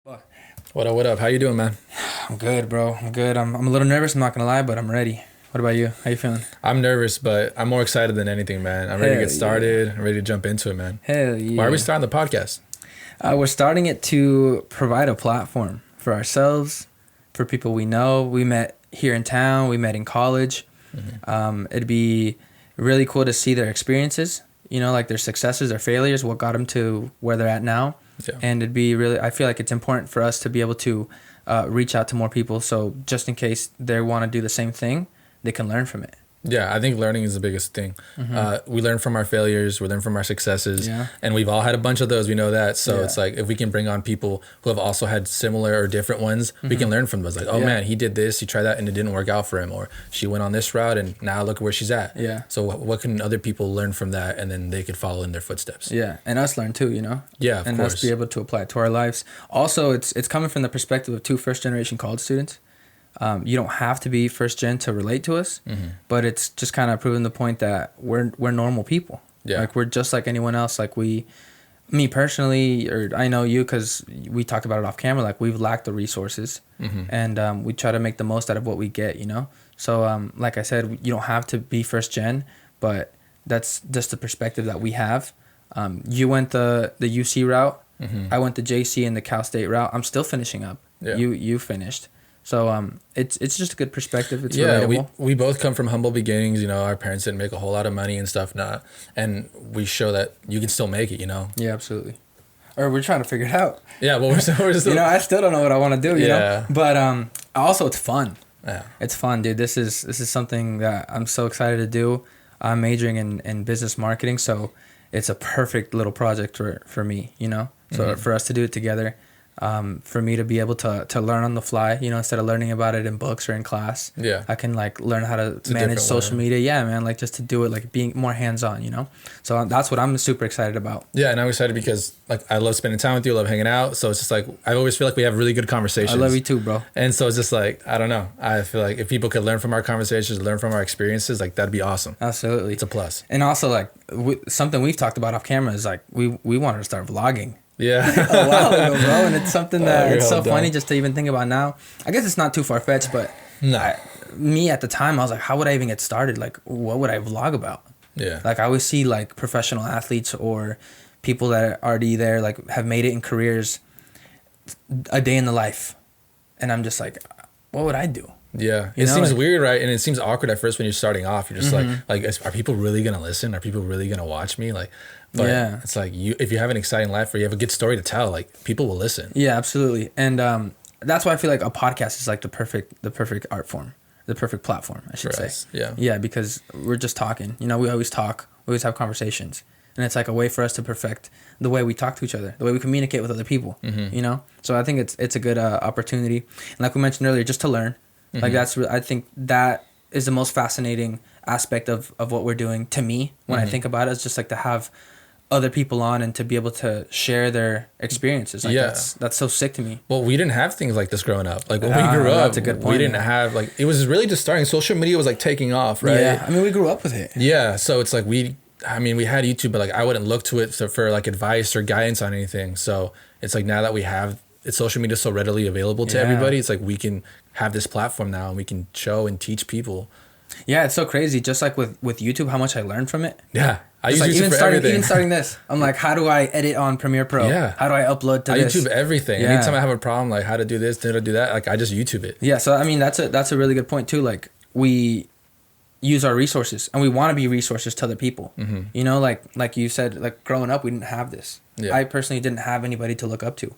Fuck. What up, what up? How you doing, man? I'm good, bro. I'm good. I'm a little nervous, I'm not gonna lie, but I'm ready. What about you? How you feeling? I'm nervous, but I'm more excited than anything, man. I'm ready to Hell get yeah. started. I'm ready to jump into it, man. Hell Why are we yeah. starting the podcast? We're starting it to provide a platform for ourselves, for people we know. We met here in town. We met in college. It'd be really cool to see their experiences, like their successes, their failures, what got them to where they're at now. Yeah. And it'd be really, I feel like it's important for us to be able to reach out to more people. So just in case they want to do the same thing, they can learn from it. Yeah, I think learning is the biggest thing. We learn from our failures, we learn from our successes, and we've all had a bunch of those. We know that. So it's like if we can bring on people who have also had similar or different ones, we can learn from those. Like, oh man, he did this, he tried that, and it didn't work out for him, or she went on this route, and now look where she's at. Yeah. So what can other people learn from that, and then they could follow in their footsteps. Yeah, and us learn too, Yeah, of and course. us be able to apply it to our lives. Also, it's coming from the perspective of two first-generation college students. You don't have to be first gen to relate to us, but it's just kind of proving the point that we're normal people. Yeah. Like we're just like anyone else. Like me personally, or I know you because we talked about it off camera. Like we've lacked the resources, and we try to make the most out of what we get. So like I said, you don't have to be first gen, but that's just the perspective that we have. You went the UC route. I went the JC and the Cal State route. I'm still finishing up. Yeah. You finished. So it's just a good perspective. It's Yeah, relatable. we both come from humble beginnings. Our parents didn't make a whole lot of money and stuff. And we show that you can still make it. Yeah, absolutely. Or we're trying to figure it out. Yeah, but we're still. I still don't know what I want to do. You know, Yeah. but also it's fun. Yeah. It's fun, dude. This is something that I'm so excited to do. I'm majoring in business marketing, so it's a perfect little project for me. So for us to do it together. For me to be able to learn on the fly, instead of learning about it in books or in class, I can learn how to manage social media. Yeah, man, like just to do it, like being more hands-on, So that's what I'm super excited about. Yeah, and I'm excited because like I love spending time with you, I love hanging out. So it's just like I always feel like we have really good conversations. I love you too, bro. And so it's just like I don't know. I feel like if people could learn from our conversations, learn from our experiences, like that'd be awesome. Absolutely, It's a plus. And also like something we've talked about off camera is like we wanted to start vlogging. Yeah. A while ago, bro, and it's something that it's so dumb. funny just to even think about now. I guess it's not too far-fetched, but me at the time, I was like, how would I even get started? Like, what would I vlog about? Yeah. Like, I always see, like, professional athletes or people that are already there, like, have made it in careers, a day in the life. And I'm just like, what would I do? Yeah, it seems weird, right? And it seems awkward at first when you're starting off. You're just like, are people really gonna listen? Are people really gonna watch me? Like, but it's like if you have an exciting life or you have a good story to tell, like people will listen. Yeah, absolutely. And that's why I feel like a podcast is like the perfect art form, the perfect platform, I should say. Yeah, because we're just talking. We always talk. We always have conversations, and it's like a way for us to perfect the way we talk to each other, the way we communicate with other people. So I think it's a good opportunity, and like we mentioned earlier, just to learn. Like I think that is the most fascinating aspect of what we're doing to me when I think about it. It's just like to have other people on and to be able to share their experiences. Like that's so sick to me. Well, we didn't have things like this growing up. Like when we grew up, that's a good point, we didn't have like it was really just starting. Social media was like taking off, right? Yeah, I mean we grew up with it. Yeah, so it's like we had YouTube, but like I wouldn't look to it for like advice or guidance on anything. So it's like now that we have social media so readily available to everybody, it's like we can have this platform now and we can show and teach people. Yeah, it's so crazy. Just like with YouTube, how much I learned from it. Yeah, I use like YouTube for everything. Even starting this, I'm like, how do I edit on Premiere Pro? Yeah. How do I upload to this? I YouTube everything. Yeah. Anytime I have a problem, like how to do this, how to do that, like I just YouTube it. Yeah, so I mean that's a really good point too. Like we use our resources and we want to be resources to other people. Like you said, like growing up, we didn't have this. I personally didn't have anybody to look up to.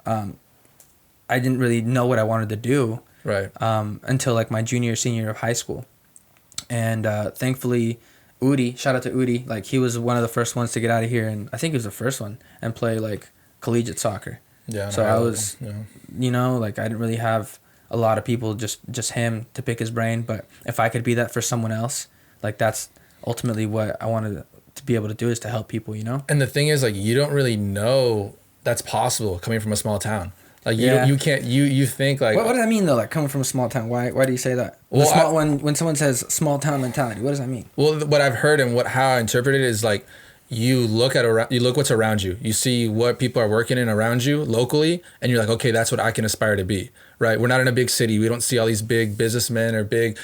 I didn't really know what I wanted to do. Right. Until like my senior year of high school. And thankfully, Udi, shout out to Udi, like he was one of the first ones to get out of here, and I think he was the first one and play like collegiate soccer. Yeah. So I was, like I didn't really have a lot of people, just him to pick his brain. But if I could be that for someone else, like that's ultimately what I wanted to be able to do, is to help people. And the thing is, like you don't really know that's possible coming from a small town. Like you can't you think like what does that mean though? Like coming from a small town, why do you say that? When someone says small town mentality, what does that mean? Well, what I've heard and how I interpret it is like you look what's around you. You see what people are working in around you locally, and you're like, okay, that's what I can aspire to be, right? We're not in a big city. We don't see all these big businessmen or big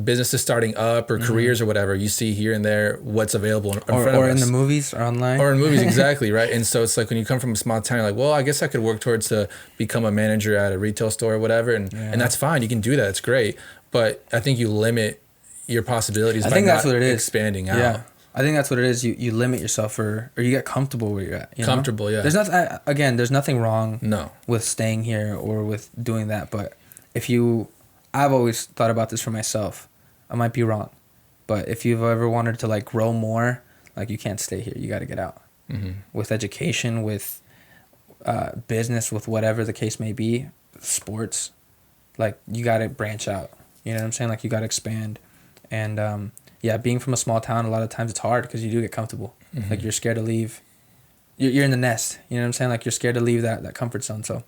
businesses starting up or careers or whatever. You see here and there what's available in front of us. Or in the movies or online. Or in movies, exactly, right? And so it's like when you come from a small town, you're like, well, I guess I could work towards to become a manager at a retail store or whatever, and that's fine. You can do that. It's great. But I think you limit your possibilities by not expanding out. Yeah. I think that's what it is. You limit yourself or you get comfortable where you're at. You know? Comfortable, yeah. There's nothing wrong with staying here or with doing that. But I've always thought about this for myself. I might be wrong. But if you've ever wanted to like grow more, like you can't stay here. You got to get out. Mm-hmm. With education, with business, with whatever the case may be, sports, like you got to branch out. You know what I'm saying? Like you got to expand. And being from a small town, a lot of times it's hard because you do get comfortable. Mm-hmm. Like you're scared to leave. You're in the nest. You know what I'm saying? Like you're scared to leave that comfort zone. So.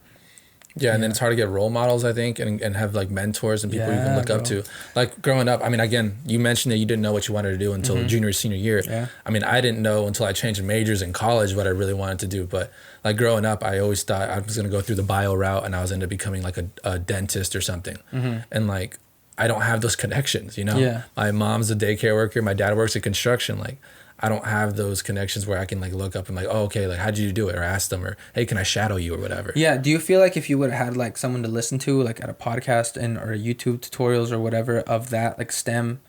Yeah, and then it's hard to get role models, I think, and have like mentors and people you can look up to. Like growing up, I mean, again, you mentioned that you didn't know what you wanted to do until junior, senior year. Yeah. I mean, I didn't know until I changed majors in college what I really wanted to do. But like growing up, I always thought I was going to go through the bio route and I was into becoming like a dentist or something. Mm-hmm. And like, I don't have those connections, you know? Yeah. My mom's a daycare worker. My dad works in construction. Like, I don't have those connections where I can like look up and like, oh, okay, like how'd you do it? Or ask them, or hey, can I shadow you or whatever? Yeah. Do you feel like if you would have had like someone to listen to, like at a podcast or YouTube tutorials or whatever of that like STEM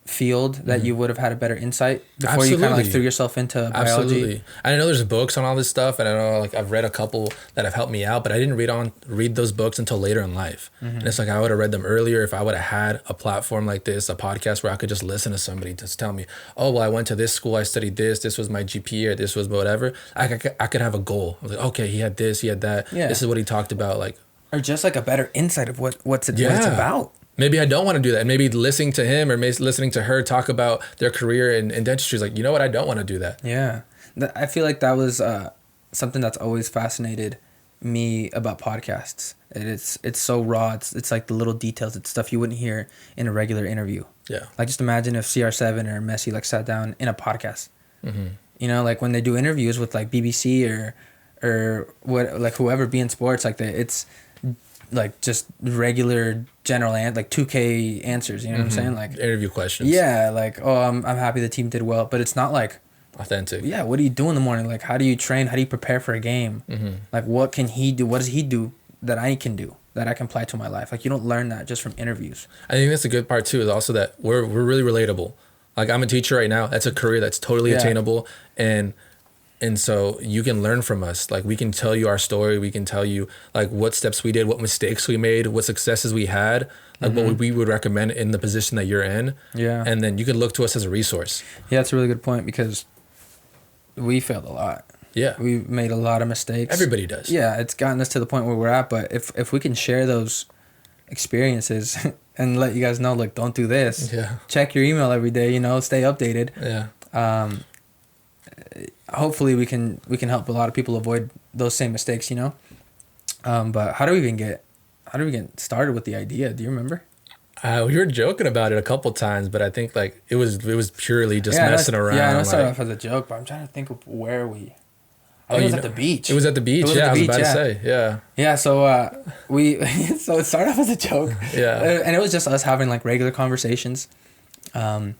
field, that you would have had a better insight before you kind of like threw yourself into biology? Absolutely. I know there's books on all this stuff, and I know like I've read a couple that have helped me out, but I didn't read those books until later in life. Mm-hmm. And it's like I would have read them earlier if I would have had a platform like this, a podcast where I could just listen to somebody just tell me, oh, well, I went to this school, I studied this was my GPA, or this was whatever. I could have a goal. I was like, okay, he had this, he had that. Yeah. This is what he talked about, like, or just like a better insight of what it's about. Maybe I don't want to do that. And maybe listening to him or listening to her talk about their career in dentistry is like, you know what? I don't want to do that. Yeah. I feel like that was something that's always fascinated me about podcasts. It's so raw. It's like the little details. It's stuff you wouldn't hear in a regular interview. Yeah. Like just imagine if CR7 or Messi like sat down in a podcast. Mm-hmm. You know, like when they do interviews with like BBC or what, like whoever be in sports, like it's like just regular general like 2K answers, you know what I'm saying? Like interview questions. Yeah, like, oh, I'm happy the team did well, but it's not like authentic. Yeah, what do you do in the morning? Like, how do you train? How do you prepare for a game? Mm-hmm. Like, what can he do? What does he do that I can do, that I can apply to my life? Like, you don't learn that just from interviews. I think that's the good part too, is also that we're really relatable. Like, I'm a teacher right now. That's a career that's totally attainable, and so you can learn from us. Like, we can tell you our story. We can tell you like what steps we did, what mistakes we made, what successes we had, like what we would recommend in the position that you're in. Yeah. And then you can look to us as a resource. Yeah, that's a really good point, because we failed a lot. Yeah. We made a lot of mistakes. Everybody does. Yeah, it's gotten us to the point where we're at. But if we can share those experiences and let you guys know, like, don't do this. Yeah. Check your email every day, stay updated. Yeah. Hopefully we can help a lot of people avoid those same mistakes, But how do we get started with the idea? Do you remember? We were joking about it a couple times, but I think like it was purely just messing around. Yeah, I started off as a joke, but I'm trying to think of where we. I think it was at the beach. It was at the beach. I was about to say. Yeah. Yeah. So so it started off as a joke. Yeah. And it was just us having like regular conversations, and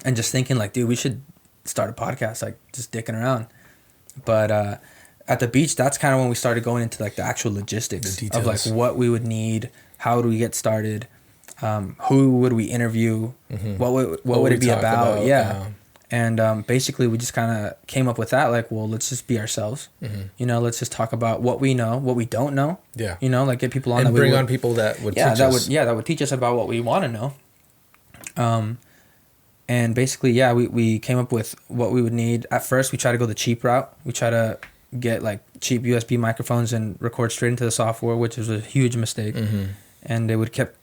just thinking like, dude, we should start a podcast, like just dicking around. But at the beach, that's kind of when we started going into like the actual logistics of like what we would need, how do we get started, who would we interview, what would it be about? Yeah. And basically we just kind of came up with that, like, well, let's just be ourselves. Let's just talk about what we know, what we don't know. Yeah. Like get people on and bring on people that would teach us. That would teach us about what we want to know. And basically, we came up with what we would need. At first, we tried to go the cheap route. We try to get like cheap USB microphones and record straight into the software, which was a huge mistake. And it would kept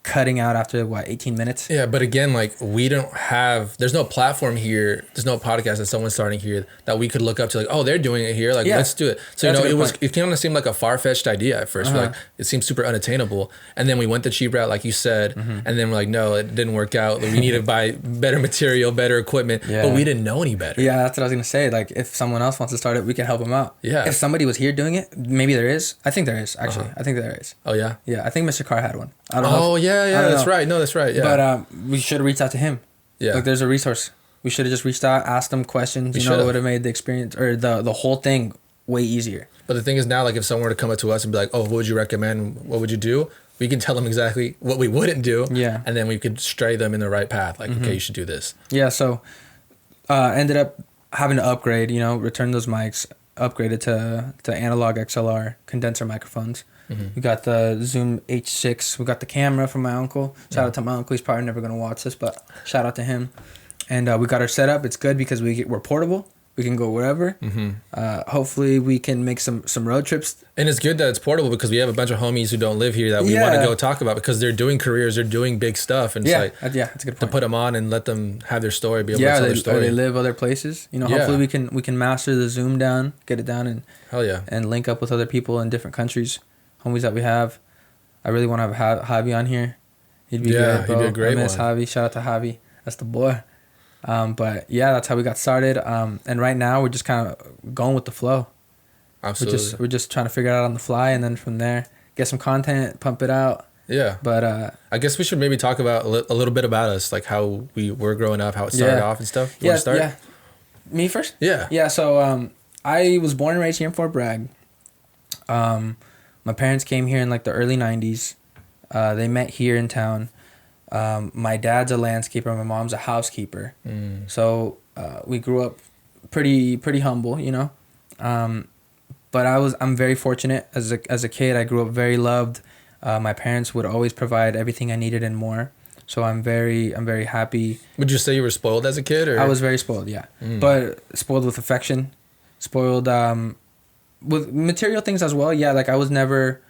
cutting out after 18 minutes. Yeah, but again, like there's no platform here, there's no podcast that someone's starting here that we could look up to, like, oh, they're doing it here, like, let's do it. So it kind of seemed like a far-fetched idea at first. Like, it seemed super unattainable, and then we went the cheap route, like you said, and then we're like, no, it didn't work out. Like, we need to buy better material, better equipment, but we didn't know any better. Yeah, that's what I was gonna say. Like, if someone else wants to start it, we can help them out. Yeah, if somebody was here doing it, maybe there is. I think there is, actually. I think there is. Oh yeah, I think Mr. Carr had one. I don't know. Oh yeah, that's right. No, that's right. Yeah, but we should have reached out to him. Yeah, like, there's a resource. We should have just reached out, asked him questions. It would have made the experience or the whole thing way easier. But the thing is now, like, if someone were to come up to us and be like, oh, what would you recommend? What would you do? We can tell them exactly what we wouldn't do. Yeah, and then we could stray them in the right path. Like, okay, you should do this. Yeah. So, ended up having to upgrade. Return those mics, upgraded to analog XLR condenser microphones. We got the Zoom H6. We got the camera from my uncle. Shout out to my uncle. He's probably never going to watch this, but shout out to him. And we got our setup. It's good because we're portable. We can go wherever. Hopefully we can make some road trips. And it's good that it's portable because we have a bunch of homies who don't live here that we want to go talk about because they're doing careers, they're doing big stuff. And it's like, it's a good point. To put them on and let them have their story, be able to tell their story. Or they live other places. Hopefully we can master the Zoom down, get it down, and hell yeah, and link up with other people in different countries. Homies that we have. I really want to have Javi on here. He'd be good, bro. He'd be a great one. Javi. Shout out to Javi. That's the boy. But yeah, that's how we got started. And right now we're just kind of going with the flow. Absolutely. We're just trying to figure it out on the fly, and then from there get some content, pump it out. Yeah. But I guess we should maybe talk about a little bit about us, like how we were growing up, how it started off and stuff. You want to start? Yeah. Me first? Yeah. Yeah. So I was born and raised here in Fort Bragg. My parents came here in like the early 90s. They met here in town. My dad's a landscaper. My mom's a housekeeper. So we grew up pretty humble, But I'm very fortunate as a kid. I grew up very loved. My parents would always provide everything I needed and more. So I'm very happy. Would you say you were spoiled as a kid, or? I was very spoiled, yeah. But spoiled with affection, spoiled with material things as well. Yeah, like I was never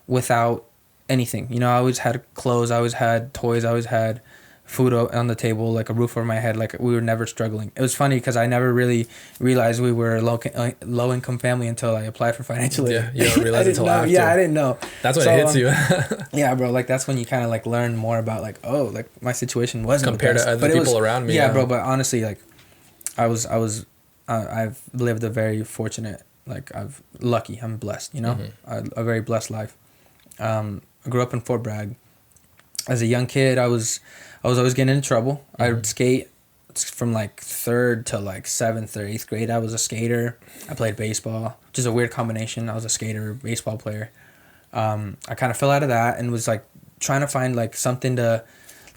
without anything. I always had clothes, I always had toys, I always had food on the table, like a roof over my head. Like we were never struggling. It was funny because I never really realized we were a low income family until I applied for financial aid. Yeah, you don't realize it until after. Yeah, I didn't know. That's when it hits you. Yeah, bro. Like that's when you kind of like learn more about like, oh, like my situation wasn't compared to other people around me. Yeah, bro. But honestly, like I've lived a very fortunate, like I'm blessed. A very blessed life. I grew up in Fort Bragg. As a young kid, I was always getting in trouble. I would skate from like 3rd to like 7th or 8th grade. I was a skater. I played baseball, which is a weird combination. I was a skater, baseball player. I kind of fell out of that and was like trying to find like something to,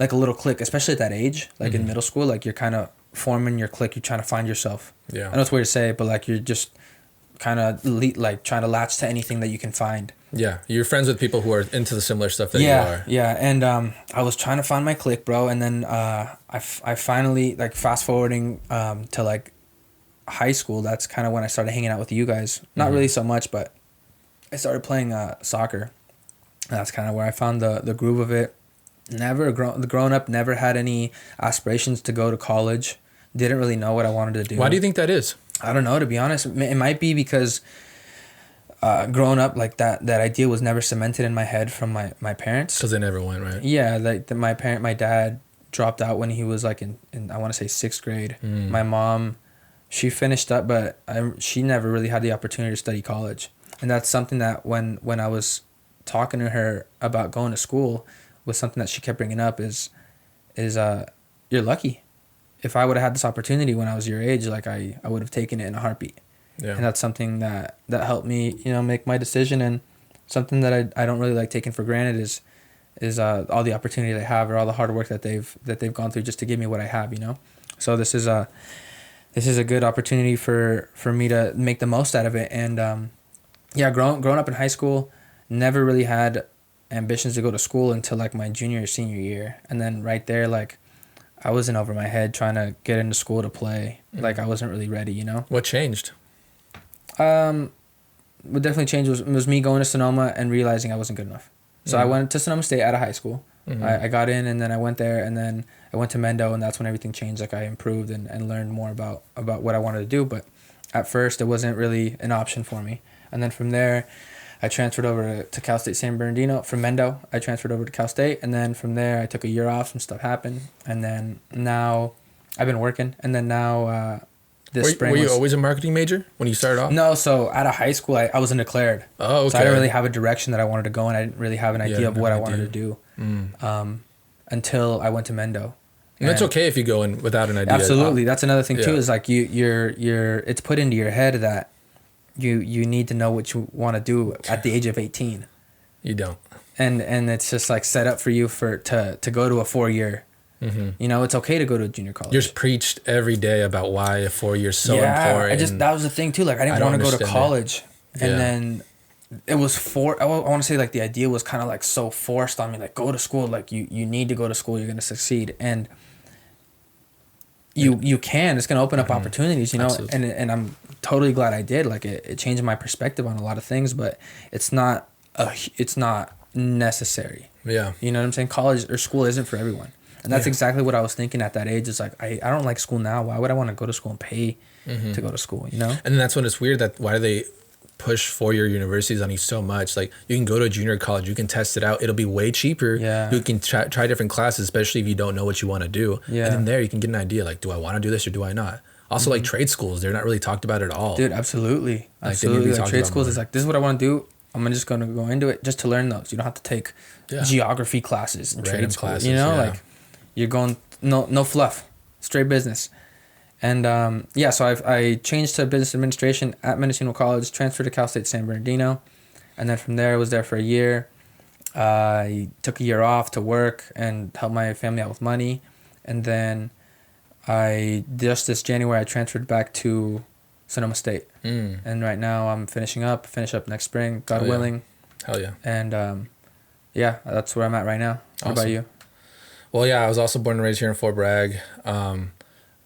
like a little clique, especially at that age, like in middle school. Like you're kind of forming your clique. You're trying to find yourself. Yeah. I know it's weird to say, but like you're just kind of like trying to latch to anything that you can find. Yeah, you're friends with people who are into the similar stuff that you are. Yeah, and I was trying to find my clique, bro, and then I finally, like, fast forwarding to like high school. That's kind of when I started hanging out with you guys. Not really so much, but I started playing soccer. And that's kind of where I found the groove of it. Growing up, never had any aspirations to go to college. Didn't really know what I wanted to do. Why do you think that is? I don't know, to be honest. It might be because growing up, like that idea was never cemented in my head from my parents. Because they never went, right? Yeah, like my dad dropped out when he was like in I want to say 6th grade. My mom, she finished up, but she never really had the opportunity to study college. And that's something that when I was talking to her about going to school, was something that she kept bringing up is you're lucky. If I would have had this opportunity when I was your age, like I would have taken it in a heartbeat. Yeah. And that's something that helped me, make my decision, and something that I don't really like taking for granted is all the opportunity they have, or all the hard work that they've gone through just to give me what I have, So this is a good opportunity for me to make the most out of it. And growing up in high school, never really had ambitions to go to school until like my junior or senior year, and then right there, like I was in over my head trying to get into school to play. Like I wasn't really ready, What changed? What definitely changed was me going to Sonoma and realizing I wasn't good enough. So I went to Sonoma State out of high school. I got in, and then I went there, and then I went to Mendo, and that's when everything changed. Like I improved and learned more about what I wanted to do. But at first, it wasn't really an option for me. And then from there, I transferred over to Cal State San Bernardino. From Mendo, I transferred over to Cal State, and then from there, I took a year off. Some stuff happened, and then now I've been working. And then now this spring. Were you always a marketing major when you started off? No, so out of high school, I wasn't declared. Oh, okay. So I didn't really have a direction that I wanted to go, and I didn't really have an idea of what I wanted to do until I went to Mendo. And that's okay if you go in without an idea. Absolutely, that's another thing too. Is like you're it's put into your head that you need to know what you want to do at the age of 18. You don't. And it's just like set up for you to go to a 4-year. Mm-hmm. You know, it's okay to go to a junior college. You're preached every day about why a 4-year is so important. That was the thing too. Like I didn't want to go to college, and then it was I want to say like the idea was kind of like so forced on me. Like go to school. Like you need to go to school. You're gonna succeed, and you can. It's gonna open up opportunities. You know, and I'm totally glad I did. Like it changed my perspective on a lot of things, but it's not necessary. Yeah. You know what I'm saying? College or school isn't for everyone. And that's exactly what I was thinking at that age. It's like, I don't like school now. Why would I want to go to school and pay to go to school, you know? And then that's when it's weird that why do they push 4-year universities on you so much? Like, you can go to a junior college, you can test it out. It'll be way cheaper. Yeah. You can try different classes, especially if you don't know what you want to do. Yeah. And then there you can get an idea, like, do I want to do this or do I not? Also, like, trade schools, they're not really talked about at all. Dude, absolutely. Like, absolutely. Like, trade schools is like, this is what I want to do. I'm just going to go into it just to learn those. You don't have to take geography classes and trade classes, you know? Like, you're going... No fluff, straight business. And so I changed to business administration at Mendocino College, transferred to Cal State San Bernardino, and then from there I was there for a year. I took a year off to work and help my family out with money, and then this January I transferred back to Sonoma State, and right now I'm finish up next spring, God willing. Hell yeah. And that's where I'm at right now. What about you? Well, yeah, I was also born and raised here in Fort Bragg.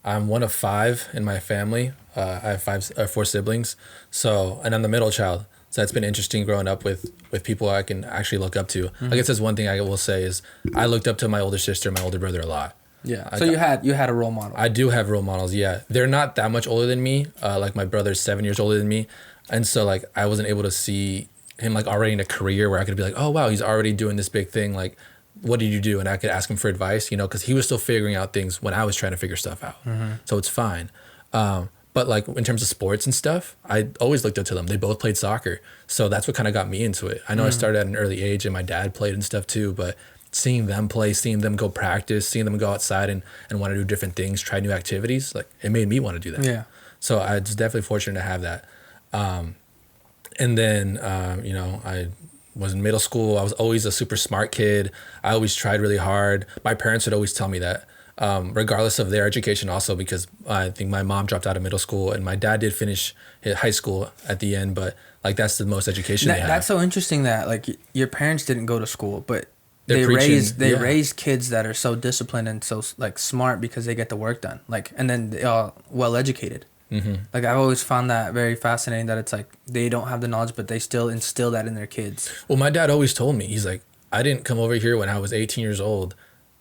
I'm one of 5 in my family. I have 4 siblings, and I'm the middle child. So that's been interesting growing up with people I can actually look up to. Mm-hmm. I guess that's one thing I will say is I looked up to my older sister and my older brother a lot. Yeah. So you had a role model. I do have role models. Yeah, they're not that much older than me. Like my brother's 7 years older than me, and so like I wasn't able to see him like already in a career where I could be like, oh wow, he's already doing this big thing. Like, what did you do? And I could ask him for advice, you know, because he was still figuring out things when I was trying to figure stuff out. Mm-hmm. So it's fine. But like in terms of sports and stuff, I always looked up to them. They both played soccer. So that's what kind of got me into it. I know I started at an early age and my dad played and stuff too, but seeing them play, seeing them go practice, seeing them go outside and want to do different things, try new activities, like it made me want to do that. Yeah. So I was definitely fortunate to have that. And then, I was in middle school. I was always a super smart kid. I always tried really hard. My parents would always tell me that, regardless of their education also, because I think my mom dropped out of middle school and my dad did finish high school at the end, but like that's the most education they have. That's so interesting that like your parents didn't go to school, but they raised kids that are so disciplined and so like smart because they get the work done. Like, and then they are well educated. Mm-hmm. Like I've always found that very fascinating that it's like they don't have the knowledge but they still instill that in their kids. Well, my dad always told me, he's like, I didn't come over here when I was 18 years old,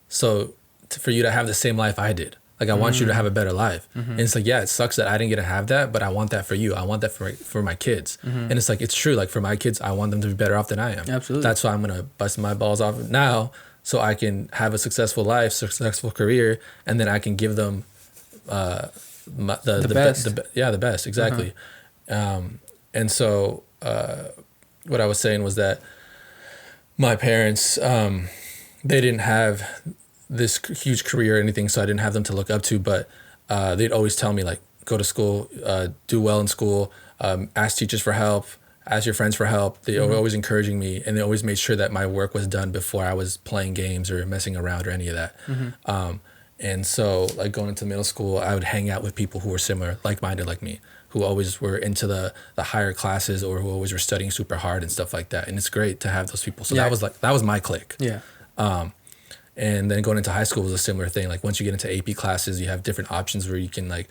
so for you to have the same life I did, like I want you to have a better life. Mm-hmm. And it's like, yeah, it sucks that I didn't get to have that, but I want that for you. I want that for my kids. Mm-hmm. And it's like, it's true, like for my kids I want them to be better off than I am. Absolutely. That's why I'm gonna bust my balls off now so I can have a successful life, successful career, and then I can give them the best. The best, exactly. And so what I was saying was that my parents, they didn't have this huge career or anything, so I didn't have them to look up to, but they'd always tell me like, go to school, do well in school, ask teachers for help, ask your friends for help. They were always encouraging me, and they always made sure that my work was done before I was playing games or messing around or any of that. And so like going into middle school, I would hang out with people who were similar, like-minded like me, who always were into the higher classes or who always were studying super hard and stuff like that. And it's great to have those people. So that was my clique. Yeah. And then going into high school was a similar thing. Like once you get into AP classes, you have different options where you can like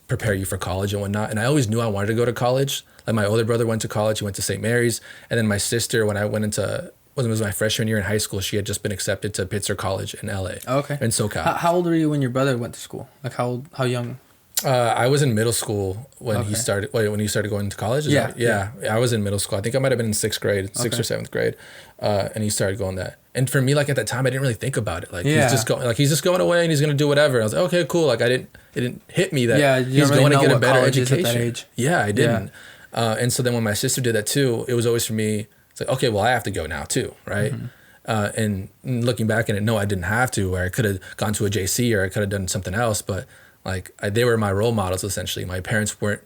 prepare you for college and whatnot. And I always knew I wanted to go to college. Like my older brother went to college, he went to St. Mary's. And then my sister, when I went into it was my freshman year in high school. She had just been accepted to Pitzer College in LA. Okay. In SoCal. How old were you when your brother went to school? Like how young? I was in middle school when he started. When he started going to college. Yeah. I was in middle school. I think I might have been in sixth or 7th grade, and he started going that. And for me, like at that time, I didn't really think about it. Like he's just going away and he's gonna do whatever. I was like, okay, cool. Like it didn't hit me that he's going to get a better education. At that age. Yeah, I didn't. Yeah. And so then when my sister did that too, it was always for me. It's like, okay, well, I have to go now too, right? Mm-hmm. And looking back at it, no, I didn't have to. Or I could have gone to a JC, or I could have done something else, but. Like they were my role models essentially. My parents were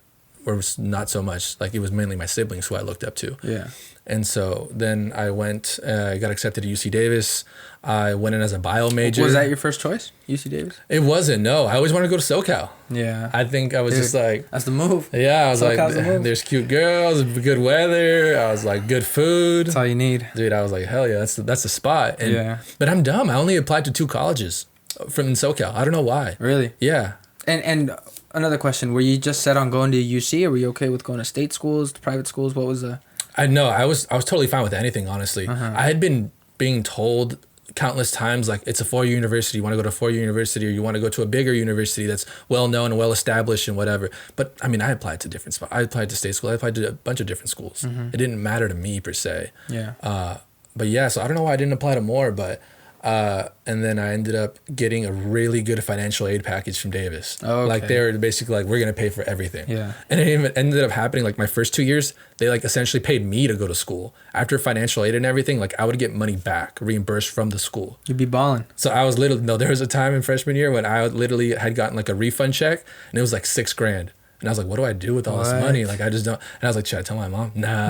not so much. Like it was mainly my siblings who I looked up to. Yeah. And so then I went. I got accepted to UC Davis. I went in as a bio major. Was that your first choice, UC Davis? It wasn't. No, I always wanted to go to SoCal. Yeah. I think I was just like, that's the move. Yeah, I was SoCal's like, there's cute girls, good weather. I was like, good food. That's all you need, dude. I was like, hell yeah, that's the spot. And, but I'm dumb. I only applied to 2 colleges from SoCal. I don't know why. Really? Yeah. And another question, were you just set on going to UC, or were you okay with going to state schools, to private schools? What was the... I was totally fine with anything, honestly. I had been being told countless times, like, it's a 4-year university, you want to go to a 4-year university, or you want to go to a bigger university that's well-known and well-established and whatever. But, I mean, I applied to different spots. I applied to state school. I applied to a bunch of different schools. It didn't matter to me, per se. Yeah. But, yeah, so I don't know why I didn't apply to more, but... and then I ended up getting a really good financial aid package from Davis. Oh, okay. Like they were basically like, we're going to pay for everything. Yeah. And it even ended up happening like my first 2 years, they like essentially paid me to go to school. After financial aid and everything, like I would get money back, reimbursed from the school. You'd be balling. So I was there was a time in freshman year when I literally had gotten like a refund check and it was like $6,000. And I was like, what do I do with all this money? Like, I just don't. And I was like, should I tell my mom? Nah.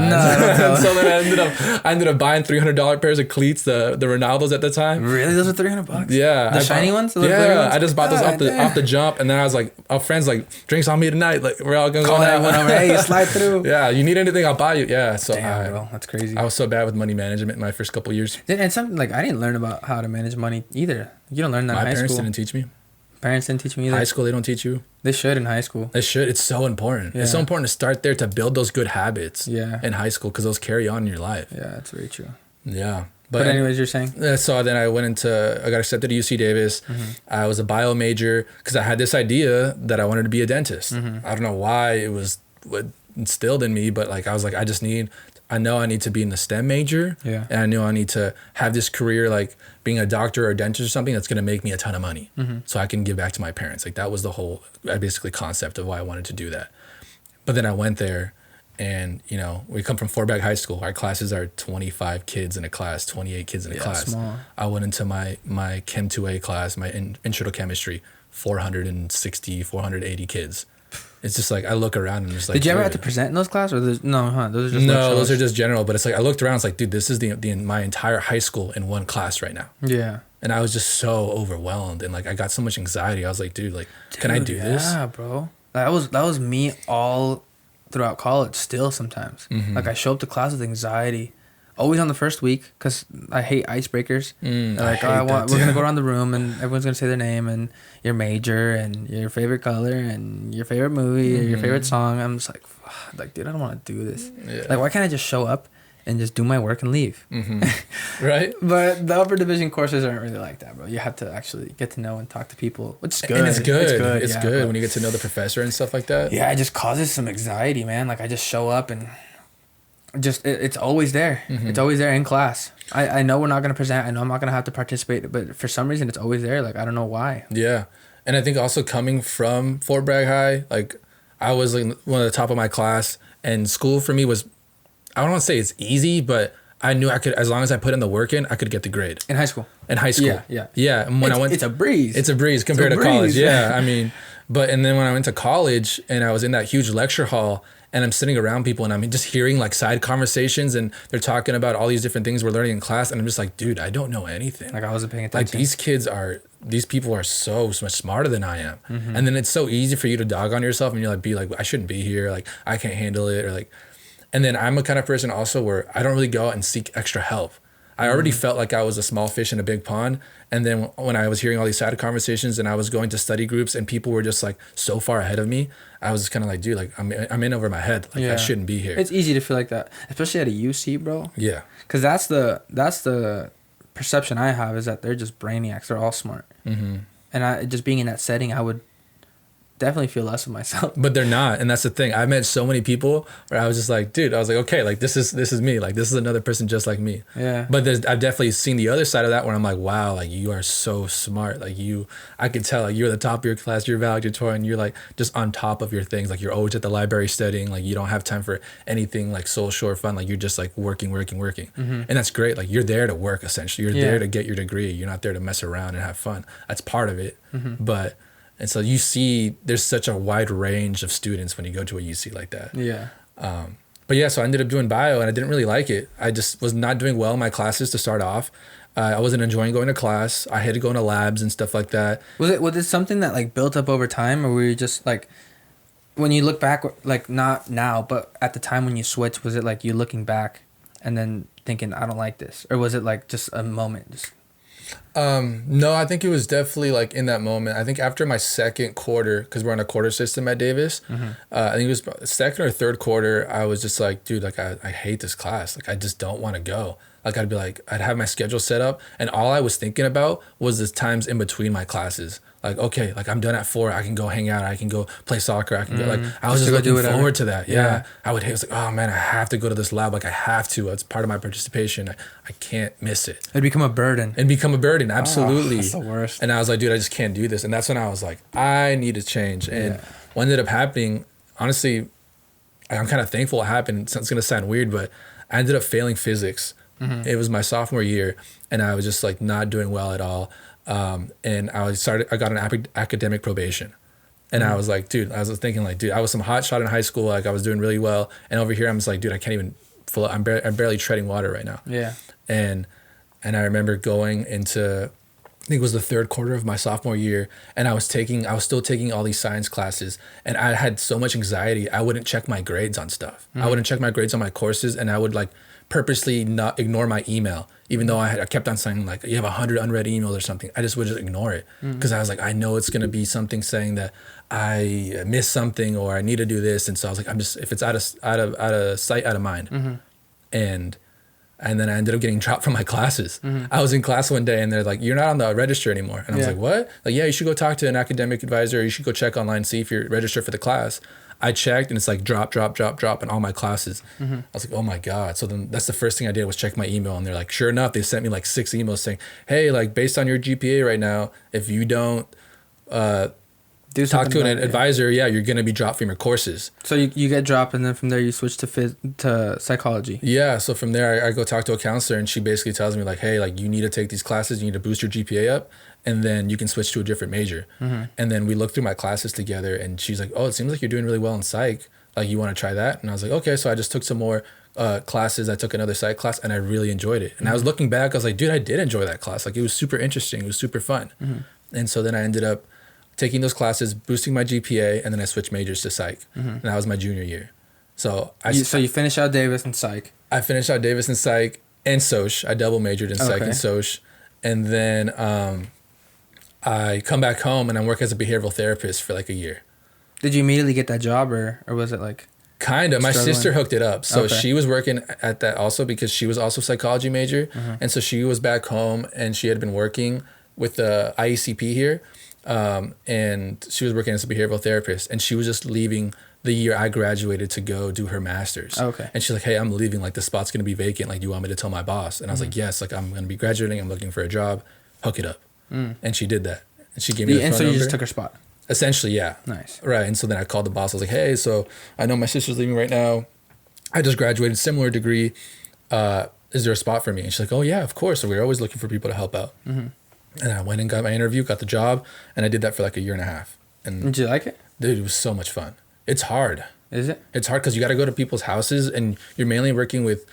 So then I ended up buying $300 pairs of cleats, the Ronaldos at the time. Really? Those are $300? Yeah. The shiny ones? Yeah. I just bought those off the jump. And then I was like, our friends like, drinks on me tonight. Like, we're all going to go out. One over. Hey, slide through. Yeah. You need anything, I'll buy you. Yeah. So damn, bro. That's crazy. I was so bad with money management in my first couple of years. And something like, I didn't learn about how to manage money either. You don't learn that in high school. My parents didn't teach me. Parents didn't teach me either. High school, they don't teach you. They should in high school. They should. It's so important. Yeah. It's so important to start there to build those good habits in high school because those carry on in your life. Yeah, that's very true. Yeah. But anyways, you're saying? So then I got accepted to UC Davis. I was a bio major because I had this idea that I wanted to be a dentist. I don't know why it was instilled in me, but like I was like, I know I need to be in the STEM major. Yeah. And I knew I need to have this career like being a doctor or a dentist or something that's going to make me a ton of money. So I can give back to my parents. Like that was the whole basically concept of why I wanted to do that. But then I went there and, you know, we come from Bragg High School. Our classes are 25 kids in a class, 28 kids in a class. Small. I went into my Chem 2A class, my intro to chemistry, 460, 480 kids. It's just like I look around and just like. Did you ever have to present in those classes? Or those are just those are just general. But it's like I looked around. It's like, dude, this is my entire high school in one class right now. Yeah. And I was just so overwhelmed and like I got so much anxiety. I was like, dude, can I do this? Yeah, bro. That was me all throughout college. Still sometimes, like I show up to class with anxiety. Always on the first week because I hate icebreakers. Like, we're gonna go around the room and everyone's gonna say their name and your major and your favorite color and your favorite movie or your favorite song. I'm just like, dude, I don't want to do this. Yeah. Like, why can't I just show up and just do my work and leave? Right. But the upper division courses aren't really like that, bro. You have to actually get to know and talk to people, which is good. And it's good. It's good when you get to know the professor and stuff like that. Yeah, it just causes some anxiety, man. Like I just show up and. It's always there. It's always there in class. I know we're not going to present. I know I'm not going to have to participate, but for some reason it's always there. Like, I don't know why. Yeah. And I think also coming from Bragg High, like I was like one of the top of my class and school for me was, I don't want to say it's easy, but I knew I could, as long as I put in the work in, I could get the grade. In high school? In high school. Yeah. And when it's a breeze. It's a breeze compared to college. Yeah. I mean, and then when I went to college and I was in that huge lecture hall and I'm sitting around people and I'm just hearing like side conversations and they're talking about all these different things we're learning in class. And I'm just like, dude, I don't know anything. Like I wasn't paying attention. Like these people are so much smarter than I am. And then it's so easy for you to dog on yourself and you're like, be like, I shouldn't be here. Like I can't handle it or like, and then I'm a kind of person also where I don't really go out and seek extra help. I already felt like I was a small fish in a big pond. And then when I was hearing all these side conversations and I was going to study groups and people were just like so far ahead of me, I was kind of like, dude, like I'm in over my head. Like I shouldn't be here. It's easy to feel like that, especially at a UC, bro. Yeah. Because that's the perception I have, is that they're just brainiacs. They're all smart. Mm-hmm. And just being in that setting, I would definitely feel less of myself. But they're not, and that's the thing. I met so many people where I was just like, dude, I was like, okay, like this is me, like this is another person just like me. Yeah. But I've definitely seen the other side of that where I'm like, wow, like you are so smart. Like I could tell, like you're the top of your class, you're valedictorian, you're like just on top of your things. Like you're always at the library studying. Like you don't have time for anything like social or fun. Like you're just like working. Mm-hmm. And that's great. Like you're there to work essentially. You're there to get your degree. You're not there to mess around and have fun. That's part of it. Mm-hmm. And so you see there's such a wide range of students when you go to a UC like that. Yeah. But yeah, so I ended up doing bio and I didn't really like it. I just was not doing well in my classes to start off. I wasn't enjoying going to class. I had to go into labs and stuff like that. Was it something that like built up over time, or were you just like, when you look back, like not now, but at the time when you switched, was it like you looking back and then thinking, I don't like this? Or was it like just a moment? Just... No, I think it was definitely like in that moment. I think after my second quarter, because we're on a quarter system at Davis, I think it was second or third quarter, I was just like, dude, like I hate this class. Like I just don't want to go. Like I'd have my schedule set up and all I was thinking about was the times in between my classes. Like, okay, like I'm done at 4, I can go hang out, I can go play soccer, I can go, like, I was just looking forward to that. Yeah. I would hate, it was like, oh man, I have to go to this lab. Like I have to, it's part of my participation. I can't miss it. It'd become a burden. Absolutely. That's the worst. And I was like, dude, I just can't do this. And that's when I was like, I need to change. And what ended up happening, honestly, I'm kind of thankful it happened. It's going to sound weird, but I ended up failing physics. Mm-hmm. It was my sophomore year and I was just like not doing well at all. And I got an academic probation. And I was like, dude, I was thinking like, dude, I was some hot shot in high school. Like I was doing really well. And over here, I'm just like, dude, I can't even I'm barely treading water right now. Yeah. And I remember going into, I think it was the third quarter of my sophomore year. And I was still taking all these science classes. And I had so much anxiety. I wouldn't check my grades on stuff. Mm-hmm. I wouldn't check my grades on my courses. And I would like purposely not ignore my email, even though I kept on saying like, you have 100 unread emails or something. I just would just ignore it because I was like, I know it's going to be something saying that I missed something or I need to do this. And so I was like, if it's out of sight, out of mind. Mm-hmm. And then I ended up getting dropped from my classes. Mm-hmm. I was in class one day and they're like, you're not on the register anymore. And I was like, what? Like, yeah, you should go talk to an academic advisor. You should go check online, see if you're registered for the class. I checked and it's like drop in all my classes. Mm-hmm. I was like, oh my God. So then that's the first thing I did was check my email. And they're like, sure enough, they sent me like 6 emails saying, hey, like based on your GPA right now, if you don't talk to an advisor, you're going to be dropped from your courses. So you get dropped and then from there you switch to psychology. Yeah. So from there I go talk to a counselor and she basically tells me like, hey, like you need to take these classes. You need to boost your GPA up. And then you can switch to a different major. Mm-hmm. And then we looked through my classes together and she's like, oh, it seems like you're doing really well in psych. Like, you want to try that? And I was like, okay. So I just took some more classes. I took another psych class and I really enjoyed it. And I was looking back, I was like, dude, I did enjoy that class. Like, it was super interesting. It was super fun. Mm-hmm. And so then I ended up taking those classes, boosting my GPA, and then I switched majors to psych. Mm-hmm. And that was my junior year. So you finished out Davis and psych. I finished out Davis and psych and soc. I double majored in psych and soc. And then I come back home and I work as a behavioral therapist for like a year. Did you immediately get that job or was it like... Kind of. My sister hooked it up. So she was working at that also because she was also a psychology major. Mm-hmm. And so she was back home and she had been working with the IECP here. And she was working as a behavioral therapist and she was just leaving the year I graduated to go do her master's. Okay. And she's like, hey, I'm leaving. Like, the spot's going to be vacant. Like, do you want me to tell my boss? And I was like, yes, like I'm going to be graduating. I'm looking for a job. Hook it up. And she did that. And she gave me the phone number. And so you just took her spot? Essentially, yeah. Nice. Right. And so then I called the boss. I was like, hey, so I know my sister's leaving right now. I just graduated, similar degree. Is there a spot for me? And she's like, oh, yeah, of course. So we're always looking for people to help out. Mm-hmm. And I went and got my interview, got the job, and I did that for like a year and a half. And did you like it? Dude, it was so much fun. It's hard. Is it? It's hard because you got to go to people's houses and you're mainly working with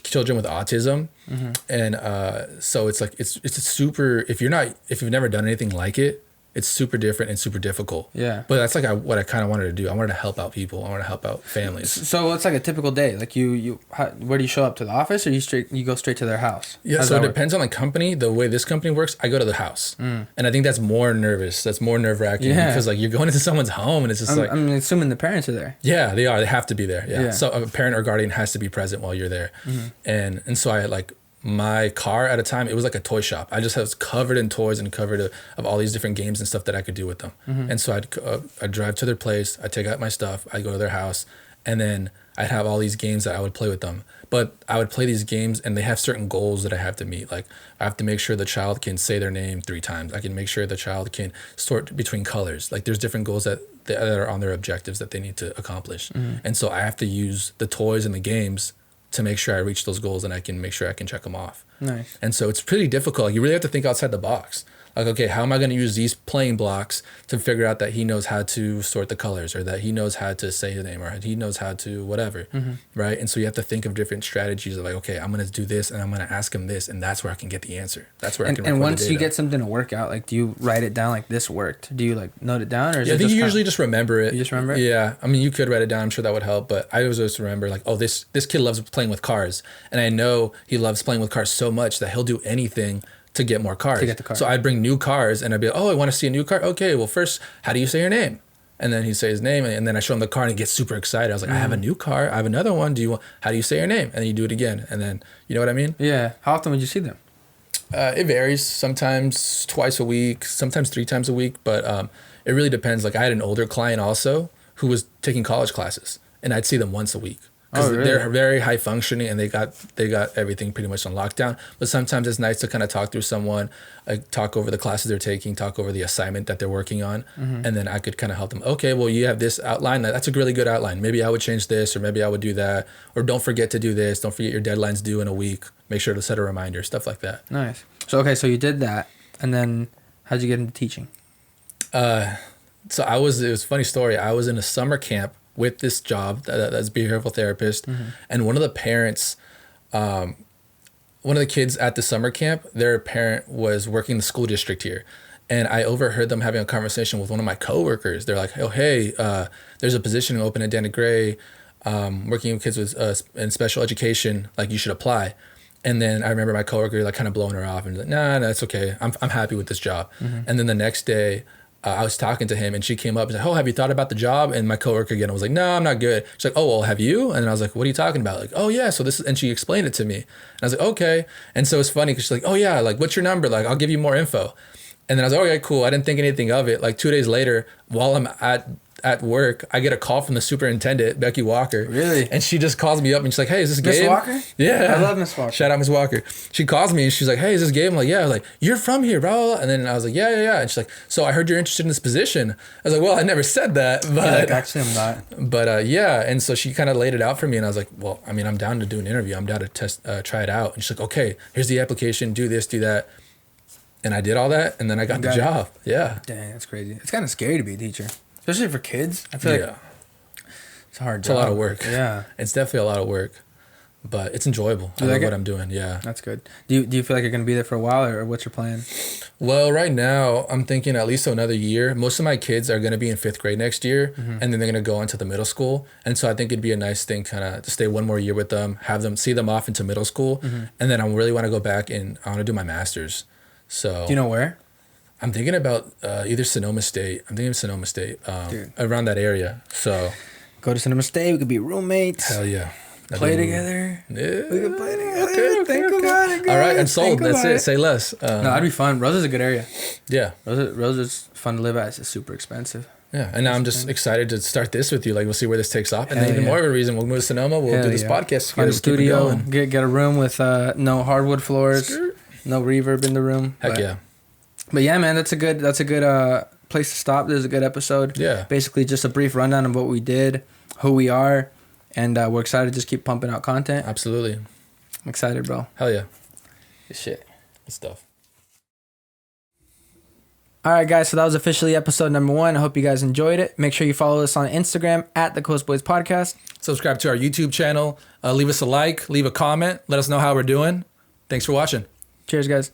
children with autism. Mm-hmm. And so it's like, it's super, if you've never done anything like it, it's super different and super difficult. Yeah. But that's like what I kind of wanted to do. I wanted to help out people. I wanted to help out families. So it's like a typical day. Like where do you show up, to the office, or you go straight to their house? Yeah. So it depends on the company. The way this company works, I go to the house, and I think that's more nervous. That's more nerve wracking because like you're going into someone's home and it's just I'm assuming the parents are there. Yeah, they are. They have to be there. Yeah. So a parent or guardian has to be present while you're there, and so I like. My car at a time, it was like a toy shop. I just was covered in toys and covered of all these different games and stuff that I could do with them. And so I'd drive to their place, I'd take out my stuff, I'd go to their house, and then I'd have all these games that I would play with them. But I would play these games and they have certain goals that I have to meet. Like I have to make sure the child can say their name 3 times. I can make sure the child can sort between colors. Like there's different goals that are on their objectives that they need to accomplish. And so I have to use the toys and the games to make sure I reach those goals and I can make sure I can check them off. Nice. And so it's pretty difficult. You really have to think outside the box. Like, okay, how am I going to use these playing blocks to figure out that he knows how to sort the colors, or that he knows how to say his name, or he knows how to whatever, right? And so you have to think of different strategies of like, okay, I'm going to do this and I'm going to ask him this, and that's where I can get the answer. That's where I can record the data. And once you get something to work out, like do you write it down like this worked? Do you like note it down, or is I think you usually just remember it. You just remember it? Yeah. I mean, you could write it down. I'm sure that would help, but I always just remember like, oh, this kid loves playing with cars, and I know he loves playing with cars so much that he'll do anything to get more cars. To get the car. So I'd bring new cars and I'd be like, oh, I want to see a new car. Okay, well, first, how do you say your name? And then he'd say his name, and then I show him the car and he gets super excited. I was like, I have a new car. I have another one. How do you say your name? And then you do it again. And then, you know what I mean? Yeah. How often would you see them? It varies. Sometimes twice a week, sometimes 3 times a week. But it really depends. Like I had an older client also who was taking college classes, and I'd see them once a week. Because they're very high functioning and they got everything pretty much on lockdown. But sometimes it's nice to kind of talk through someone, like talk over the classes they're taking, talk over the assignment that they're working on, and then I could kind of help them. Okay, well, you have this outline. That's a really good outline. Maybe I would change this, or maybe I would do that, or don't forget to do this. Don't forget your deadline's due in a week. Make sure to set a reminder, stuff like that. Nice. So so you did that, and then how'd you get into teaching? It was a funny story. I was in a summer camp with this job that's behavioral therapist, and one of the parents, one of the kids at the summer camp, their parent was working the school district here, and I overheard them having a conversation with one of my coworkers. They're like, "Oh, hey, there's a position open at Dana Gray, working with kids with in special education. Like, you should apply." And then I remember my coworker like kind of blowing her off and like, "Nah, it's okay. I'm happy with this job." And then the next day, I was talking to him and she came up and said, "Oh, have you thought about the job?" And my coworker again was like, "No, I'm not good." She's like, "Oh, well, have you?" And then I was like, "What are you talking about?" Like, "Oh yeah, so this is," and she explained it to me. And I was like, "Okay." And so it's funny because she's like, "Oh yeah, like what's your number? Like, I'll give you more info." And then I was like, "Okay, cool." I didn't think anything of it. Like 2 days later, while I'm at work, I get a call from the superintendent, Becky Walker. Really? And she just calls me up and she's like, "Hey, is this Gabe?" Miss Walker? Yeah. I love Miss Walker. Shout out Miss Walker. She calls me and she's like, "Hey, is this Gabe?" I'm like, "Yeah." I was like, "You're from here, bro." And then I was like, yeah. And she's like, "So I heard you're interested in this position." I was like, "Well, I never said that." But like, actually, I'm not. But yeah. And so she kind of laid it out for me and I was like, "Well, I mean, I'm down to do an interview. I'm down to try it out." And she's like, "Okay, here's the application. Do this, do that." And I did all that and then I got the job. Yeah. Dang, that's crazy. It's kind of scary to be a teacher. Especially for kids. I feel like it's a hard job. It's a lot of work. Yeah. It's definitely a lot of work, but it's enjoyable. I love what I'm doing. Yeah. That's good. Do you feel like you're going to be there for a while, or what's your plan? Well, right now I'm thinking at least another year. Most of my kids are going to be in 5th grade next year, and then they're going to go into the middle school. And so I think it'd be a nice thing kind of to stay one more year with them, see them off into middle school. And then I really want to go back and I want to do my master's. So. Do you know where? I'm thinking about either Sonoma State. I'm thinking of Sonoma State, around that area. So go to Sonoma State. We could be roommates. Hell yeah. Play together. Yeah. We could play together. Okay. Think about it, guys. All right, I'm sold. That's it. Say less. No, that'd be fun. Rosa's a good area. Yeah. Rosa's fun to live at. It's super expensive. Yeah, and now I'm just excited to start this with you. Like, we'll see where this takes off. And then even more of a reason, we'll move to Sonoma. We'll do this podcast together. Find a studio and get a room with no hardwood floors, no reverb in the room. Heck yeah. But yeah, man, that's a good place to stop. This is a good episode. Yeah. Basically, just a brief rundown of what we did, who we are, and we're excited to just keep pumping out content. Absolutely. I'm excited, bro. Hell yeah. Good shit. Good stuff. All right, guys. So that was officially episode number 1. I hope you guys enjoyed it. Make sure you follow us on Instagram at the Coast Boys Podcast. Subscribe to our YouTube channel. Leave us a like. Leave a comment. Let us know how we're doing. Thanks for watching. Cheers, guys.